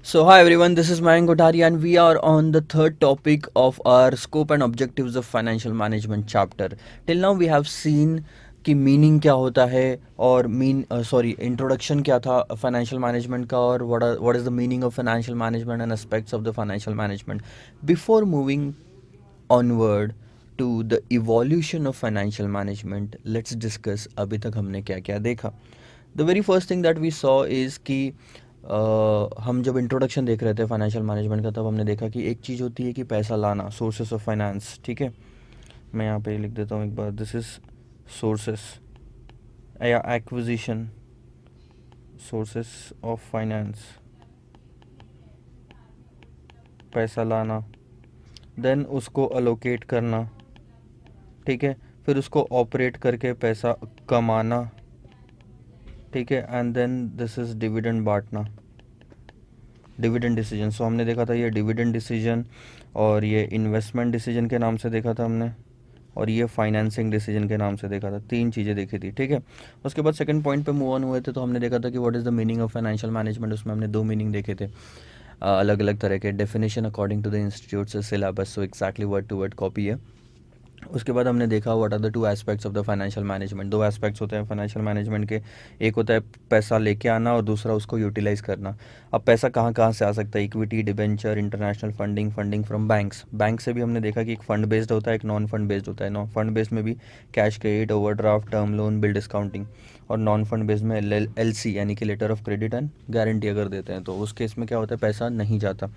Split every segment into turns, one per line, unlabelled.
So, hi everyone, this is Mayank Kothari, and we are on the third topic of our scope and objectives of financial management chapter. Till now, we have seen कि meaning क्या होता है और introduction क्या था financial management का और what is the meaning of financial management and aspects of the financial management before moving onward to the evolution of financial management let's discuss अभी तक हमने क्या क्या देखा. The very first thing that we saw is कि हम जब introduction देख रहे थे फाइनेंशियल मैनेजमेंट का तब हमने देखा कि एक चीज़ होती है कि पैसा लाना, सोर्सेस ऑफ फाइनेंस. ठीक है, मैं यहाँ पे लिख देता हूँ एक बार. दिस इज सोर्सेस या एक्विजिशन, सोर्सेस ऑफ फाइनेंस, पैसा लाना, देन उसको अलोकेट करना. ठीक है, फिर उसको ऑपरेट करके पैसा कमाना. ठीक है, and then this is dividend बांटना, डिविडेंड डिसीजन. सो हमने देखा था ये डिविडेंड डिसीजन और ये इन्वेस्टमेंट डिसीजन के नाम से देखा था हमने, और ये फाइनेंसिंग डिसीजन के नाम से देखा था. तीन चीज़ें देखी थी. ठीक है, उसके बाद सेकंड पॉइंट पे मूव ऑन हुए थे तो हमने देखा था कि what is the meaning of financial management. उसमें हमने दो मीनिंग देखे थे, अलग अलग तरह के definition according to the institute से syllabus. So exactly word to word copy है. उसके बाद हमने देखा what are the two aspects of the financial management. दो एस्पेक्ट्स होते हैं फाइनेंशियल मैनेजमेंट के. एक होता है पैसा लेके आना और दूसरा उसको यूटिलाइज करना. अब पैसा कहाँ कहाँ से आ सकता है? Equity, debenture, international funding, funding from banks. Bank से भी हमने देखा कि एक फंड बेस्ड होता है, एक नॉन फंड बेस्ड होता है. नॉन फंड बेस्ड में भी cash credit, overdraft, term loan, bill discounting. और नॉन फंड बेस्ड में एल सी यानी कि letter of credit and guarantee अगर देते हैं तो उस केस में क्या होता है, पैसा नहीं जाता.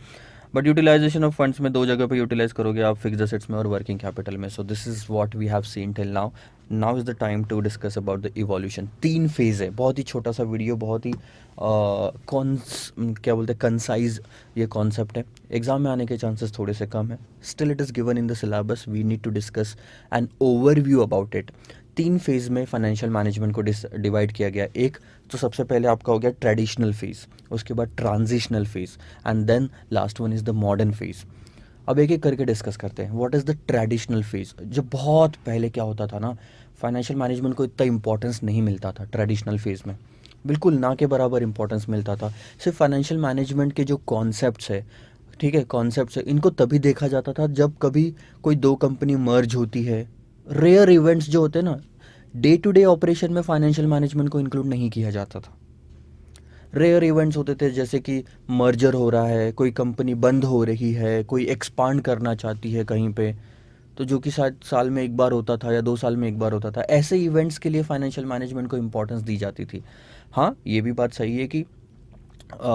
बट यूटिलाइजेशन ऑफ फंड्स में दो जगह पे यूटिलाइज करोगे आप, फिक्स्ड एसेट्स में और वर्किंग कैपिटल में. So this is what we have seen till now. Now is the time to discuss about the evolution. तीन फेज़ है, बहुत ही छोटा सा वीडियो, बहुत ही क्या बोलते हैं, कंसाइज ये कॉन्सेप्ट है. एग्जाम में आने के चांसेस थोड़े से कम है. Still it is given in the syllabus. We need to discuss an overview about it. तीन फेज़ में फाइनेंशियल मैनेजमेंट को डिवाइड किया गया. एक तो सबसे पहले आपका हो गया ट्रेडिशनल फेज़, उसके बाद transitional phase, and then last one is the modern phase. अब एक एक करके डिस्कस करते हैं. What is the traditional phase? जब बहुत पहले क्या होता था ना, फाइनेंशियल मैनेजमेंट को इतना इंपॉर्टेंस नहीं मिलता था. ट्रेडिशनल फेज़ में बिल्कुल ना के बराबर इंपॉर्टेंस मिलता था. सिर्फ फाइनेंशियल मैनेजमेंट के जो कॉन्सेप्ट्स है, ठीक है, कॉन्सेप्ट्स है, इनको तभी देखा जाता था जब कभी कोई दो कंपनी मर्ज होती है. रेयर इवेंट्स जो होते हैं ना, डे टू डे ऑपरेशन में फाइनेंशियल मैनेजमेंट को इंक्लूड नहीं किया जाता था. रेयर इवेंट्स होते थे जैसे कि मर्जर हो रहा है, कोई कंपनी बंद हो रही है, कोई एक्सपांड करना चाहती है कहीं पे, तो जो कि शायद साल में एक बार होता था या 2 साल में एक बार होता था. ऐसे इवेंट्स के लिए फाइनेंशियल मैनेजमेंट को इम्पोर्टेंस दी जाती थी. हाँ, ये भी बात सही है कि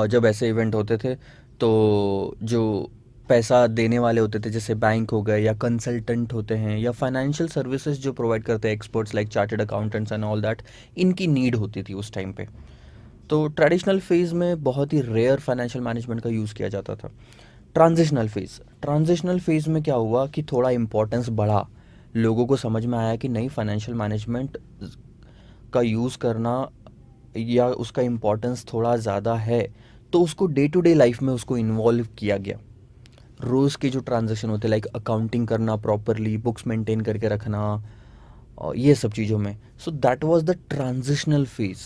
जब ऐसे इवेंट होते थे तो जो पैसा देने वाले होते थे जैसे बैंक हो गए या कंसल्टेंट होते हैं या फाइनेंशियल सर्विसेज जो प्रोवाइड करते हैं, experts like chartered accountants and all that, इनकी नीड होती थी उस टाइम पे. तो ट्रेडिशनल फेज़ में बहुत ही रेयर फाइनेंशियल मैनेजमेंट का यूज़ किया जाता था. ट्रांजिशनल फेज़ में क्या हुआ कि थोड़ा इम्पोर्टेंस बढ़ा. लोगों को समझ में आया कि नहीं, फाइनेंशियल मैनेजमेंट का यूज़ करना या उसका इम्पोर्टेंस थोड़ा ज़्यादा है, तो उसको डे टू डे लाइफ में उसको इन्वॉल्व किया गया. रोज़ के जो ट्रांजेक्शन होते हैं लाइक अकाउंटिंग करना प्रॉपरली, बुक्स मेंटेन करके रखना, और ये सब चीज़ों में. So that was the transitional phase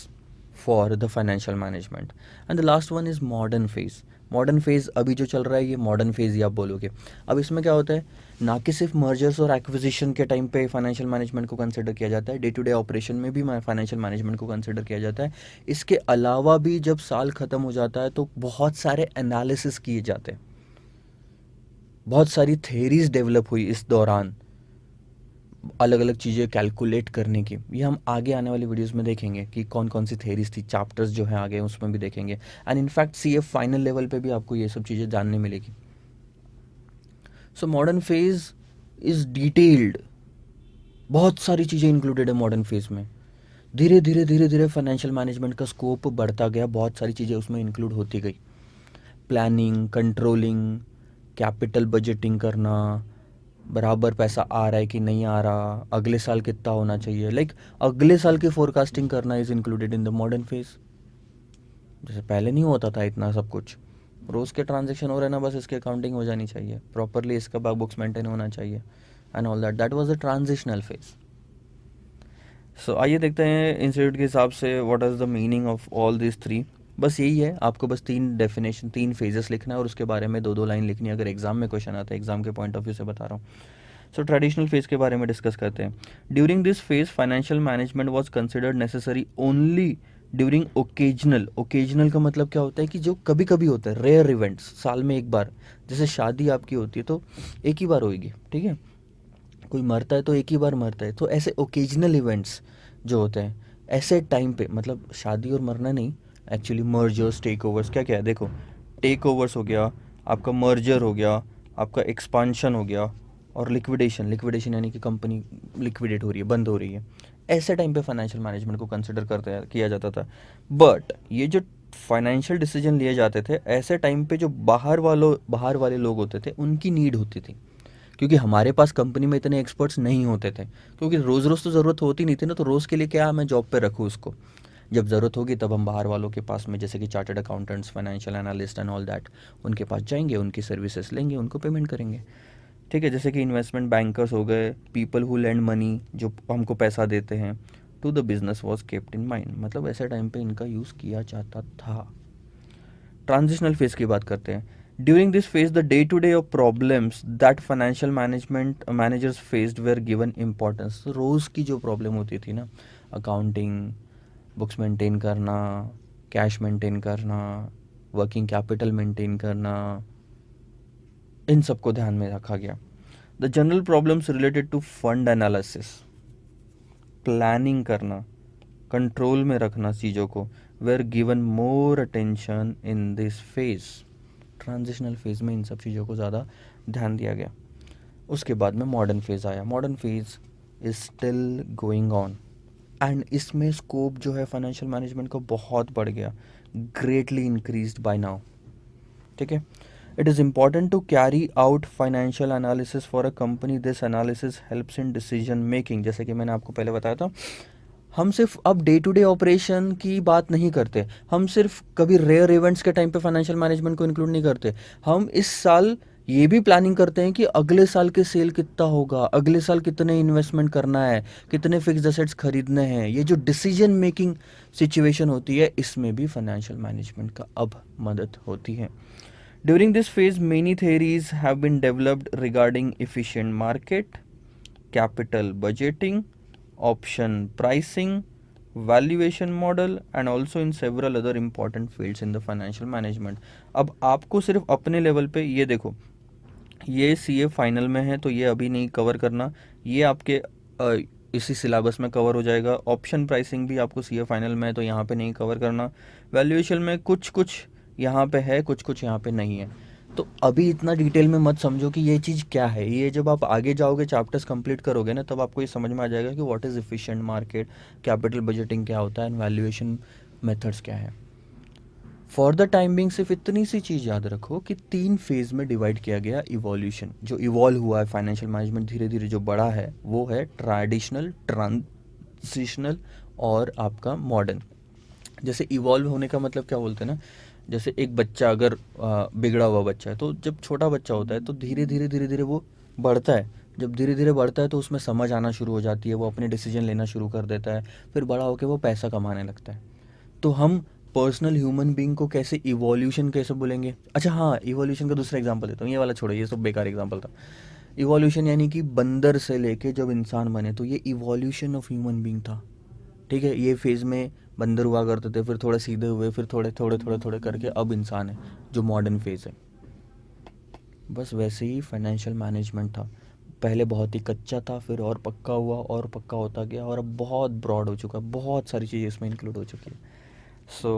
for the financial management. And the last one is modern phase. Modern phase अभी जो चल रहा है ये मॉडर्न फेज़ ही आप बोलोगे. अब इसमें क्या होता है, ना कि सिर्फ मर्जर्स और एक्विजिशन के टाइम पे फाइनेंशियल मैनेजमेंट को कंसिडर किया जाता है, डे टू डे ऑपरेशन में भी फाइनेंशियल मैनेजमेंट को कंसिडर किया जाता है. इसके अलावा भी जब साल ख़त्म हो जाता है तो बहुत सारे एनालिसिस किए जाते हैं, बहुत सारी थेरीज डेवलप हुई इस दौरान, अलग अलग चीज़ें कैलकुलेट करने की. ये हम आगे आने वाली वीडियोस में देखेंगे कि कौन कौन सी थेरीज थी. चैप्टर्स जो हैं आगे उसमें भी देखेंगे. And in fact CF final level पे भी आपको ये सब चीज़ें जानने मिलेगी. So modern phase is detailed, बहुत सारी चीज़ें इंक्लूडेड है मॉडर्न फेज़ में. धीरे धीरे धीरे धीरे फाइनेंशियल मैनेजमेंट का स्कोप बढ़ता गया, बहुत सारी चीज़ें उसमें इंक्लूड होती गई. प्लानिंग, कंट्रोलिंग, कैपिटल बजटिंग करना, बराबर पैसा आ रहा है कि नहीं आ रहा, अगले साल कितना होना चाहिए, लाइक अगले साल की फोरकास्टिंग करना is included in the modern phase. जैसे पहले नहीं होता था इतना सब कुछ. रोज़ के ट्रांजेक्शन हो रहे ना, बस इसकी अकाउंटिंग हो जानी चाहिए प्रॉपरली, इसका बुक्स मेंटेन होना चाहिए and all that. That was the transitional phase. So आइए देखते हैं इंस्टीट्यूट के हिसाब से what is the meaning of all this three. बस यही है, आपको बस 3 डेफिनेशन 3 फेजेस लिखना है और उसके बारे में 2-2 लाइन लिखनी है अगर एग्जाम में क्वेश्चन आता है, एग्जाम के पॉइंट ऑफ व्यू से बता रहा हूँ। सो ट्रेडिशनल फेज के बारे में डिस्कस करते हैं। During this phase financial management was considered necessary only during occasional. Occasional का मतलब क्या होता है कि जो कभी कभी होता है, रेयर इवेंट्स, साल में एक बार, जैसे शादी आपकी होती है तो एक ही बार होगी, ठीक है, कोई मरता है तो एक ही बार मरता है, तो ऐसे ओकेजनल इवेंट्स जो होते हैं ऐसे टाइम पे, मतलब शादी और मरना नहीं, एक्चुअली मर्जर्स, टेक ओवर्स, क्या क्या है देखो, टेक ओवर्स हो गया, आपका मर्जर हो गया, आपका एक्सपांशन हो गया, और लिक्विडेशन, लिक्विडेशन यानी कि कंपनी लिक्विडेट हो रही है, बंद हो रही है, ऐसे टाइम पे फाइनेंशियल मैनेजमेंट को कंसिडर करता किया जाता था। बट ये जो फाइनेंशियल डिसीजन लिए जाते थे ऐसे टाइम पे जो बाहर वाले लोग होते थे उनकी नीड होती थी, क्योंकि हमारे पास कंपनी में इतने एक्सपर्ट्स नहीं होते थे, क्योंकि रोज़ रोज़ तो ज़रूरत होती नहीं थी ना, तो रोज़ के लिए क्या मैं जॉब पे रखूँ उसको, जब ज़रूरत होगी तब हम बाहर वालों के पास में, जैसे कि chartered accountants, financial analyst and all that, उनके पास जाएंगे, उनकी सर्विसेज लेंगे, उनको पेमेंट करेंगे, ठीक है। जैसे कि इन्वेस्टमेंट बैंकर्स हो गए, पीपल हु लैंड मनी, जो हमको पैसा देते हैं, to the business was kept in mind, मतलब ऐसे टाइम पे इनका यूज़ किया जाता था। ट्रांजिशनल फेज की बात करते हैं। During this phase the day to day of problems that financial management managers faced were given importance. रोज़ की जो प्रॉब्लम होती थी ना, अकाउंटिंग, बुक्स मेंटेन करना, कैश मेंटेन करना, वर्किंग कैपिटल मेंटेन करना, इन सबको ध्यान में रखा गया। The general problems related to fund analysis, planning करना, कंट्रोल में रखना चीज़ों को, were given more attention in this phase. Transitional phase में इन सब चीज़ों को ज़्यादा ध्यान दिया गया। उसके बाद में मॉडर्न फेज आया। Modern phase is still going on and इसमें स्कोप जो है फाइनेंशियल मैनेजमेंट का बहुत बढ़ गया, ग्रेटली इंक्रीज्ड बाय नाउ, ठीक है। It is important to carry out financial analysis for a company. This analysis helps in decision making. जैसे कि मैंने आपको पहले बताया था, हम सिर्फ अब डे टू डे ऑपरेशन की बात नहीं करते, हम सिर्फ कभी रेयर इवेंट्स के टाइम पे फाइनेंशियल मैनेजमेंट को इंक्लूड नहीं करते, हम इस साल ये भी प्लानिंग करते हैं कि अगले साल के सेल कितना होगा, अगले साल कितने इन्वेस्टमेंट करना है, कितने फिक्स्ड एसेट्स खरीदने हैं। ये जो डिसीजन मेकिंग सिचुएशन होती है इसमें भी फाइनेंशियल मैनेजमेंट का अब मदद होती है। During this phase many theories have been developed regarding efficient market, capital budgeting, option pricing, valuation model and also in several other important fields in the financial management। अब आपको सिर्फ अपने लेवल पे ये देखो, ये सीए फाइनल में है तो ये अभी नहीं कवर करना, ये आपके इसी सिलेबस में कवर हो जाएगा। ऑप्शन प्राइसिंग भी आपको सीए फाइनल में है तो यहाँ पे नहीं कवर करना। वैल्यूएशन में कुछ कुछ यहाँ पे है, कुछ कुछ यहाँ पे नहीं है, तो अभी इतना डिटेल में मत समझो कि ये चीज़ क्या है। ये जब आप आगे जाओगे, चैप्टर्स कंप्लीट करोगे ना, तब आपको ये समझ में आ जाएगा कि what is efficient market, capital budgeting क्या होता है एंड वैल्यूएशन मेथड्स क्या है। फॉर द टाइम बिंग सिर्फ इतनी सी चीज़ याद रखो कि 3 फेज में डिवाइड किया गया इवोल्यूशन, जो इवॉल्व हुआ है फाइनेंशियल मैनेजमेंट धीरे धीरे जो बड़ा है वो है ट्रेडिशनल, ट्रांजिशनल और आपका मॉडर्न। जैसे इवॉल्व होने का मतलब क्या बोलते हैं ना, जैसे एक बच्चा अगर बिगड़ा हुआ बच्चा है तो जब छोटा बच्चा होता है तो धीरे धीरे वो बढ़ता है, जब धीरे धीरे बढ़ता है तो उसमें समझ आना शुरू हो जाती है, वो अपने डिसीजन लेना शुरू कर देता है, फिर बड़ा होकर वो पैसा कमाने लगता है। तो हम पर्सनल ह्यूमन बीइंग को कैसे इवोल्यूशन कैसे बोलेंगे। अच्छा हाँ, इवोल्यूशन का दूसरा एग्जांपल देता हूँ, ये वाला छोड़ो, ये सब बेकार एग्जांपल था। इवोल्यूशन यानी कि बंदर से लेके जब इंसान बने तो ये इवोल्यूशन ऑफ ह्यूमन बीइंग था, ठीक है। ये फेज़ में बंदर हुआ करते थे, फिर थोड़े सीधे हुए, फिर थोड़े थोड़े थोड़े थोड़े करके अब इंसान है, जो मॉडर्न फेज़ है। बस वैसे ही फाइनेंशियल मैनेजमेंट था, पहले बहुत ही कच्चा था, फिर और पक्का हुआ और पक्का होता गया, और अब बहुत ब्रॉड हो चुका है, बहुत सारी चीज़ें इसमें इंक्लूड हो चुकी है। सो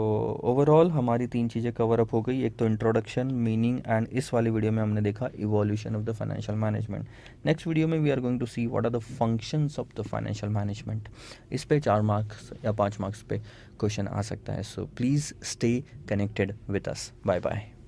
ओवरऑल हमारी 3 चीज़ें कवर अप हो गई, एक तो इंट्रोडक्शन, मीनिंग एंड इस वाली वीडियो में हमने देखा evolution of the financial management. Next video में we are going to see what are the functions of the financial management. इस पे 4 मार्क्स या 5 मार्क्स पे क्वेश्चन आ सकता है। So please stay connected with us. Bye bye.